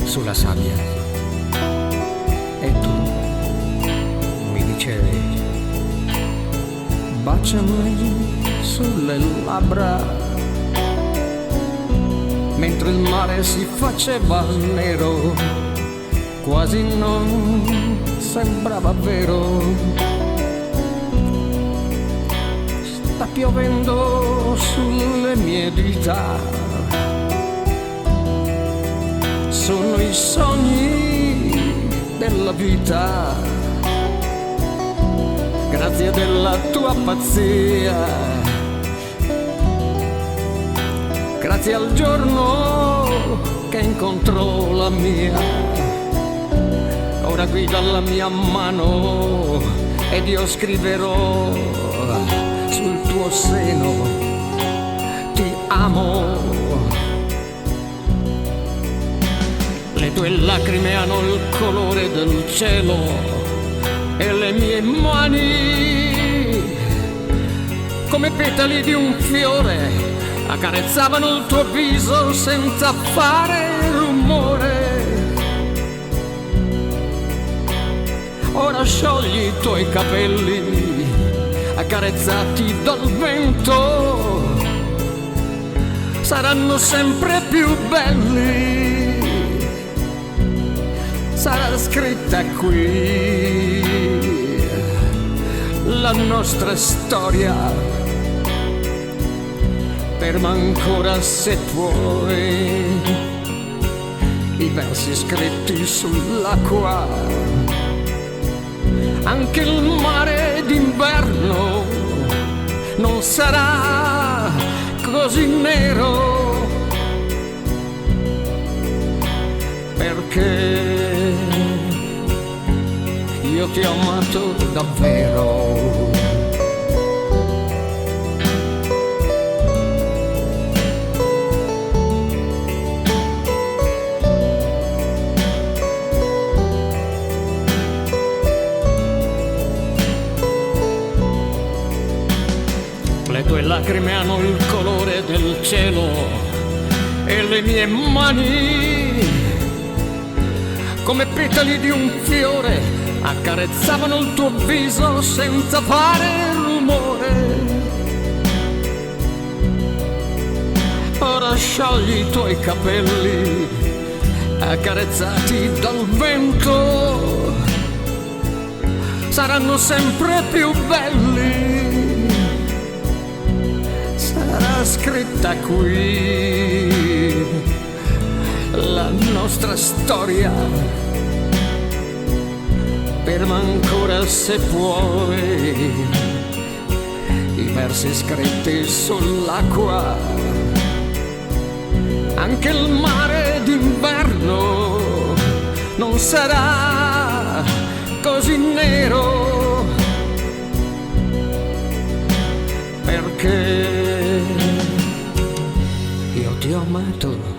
sulla sabbia e tu mi dicevi baciami sulle labbra mentre il mare si faceva nero, quasi non sembrava vero. Sta piovendo sulle mie dita, sono i sogni della vita, grazie della tua pazzia, grazie al giorno che incontrò la mia. Ora guida la mia mano ed io scriverò sul tuo seno ti amo. Le tue lacrime hanno il colore del cielo e le mie mani, come petali di un fiore, accarezzavano il tuo viso senza fare rumore. Ora sciogli i tuoi capelli, accarezzati dal vento, saranno sempre più belli. Sarà scritta qui la nostra storia, ferma ancora se puoi i versi scritti sull'acqua. Anche il mare d'inverno non sarà così nero, perché io ti ho amato davvero. Le tue lacrime hanno il colore del cielo e le mie mani, come petali di un fiore, accarezzavano il tuo viso senza fare rumore. Ora sciogli i tuoi capelli, accarezzati dal vento, saranno sempre più belli. Sarà scritta qui la nostra storia, ferma ancora se puoi i versi scritti sull'acqua. Anche il mare d'inverno non sarà così nero, perché io ti ho amato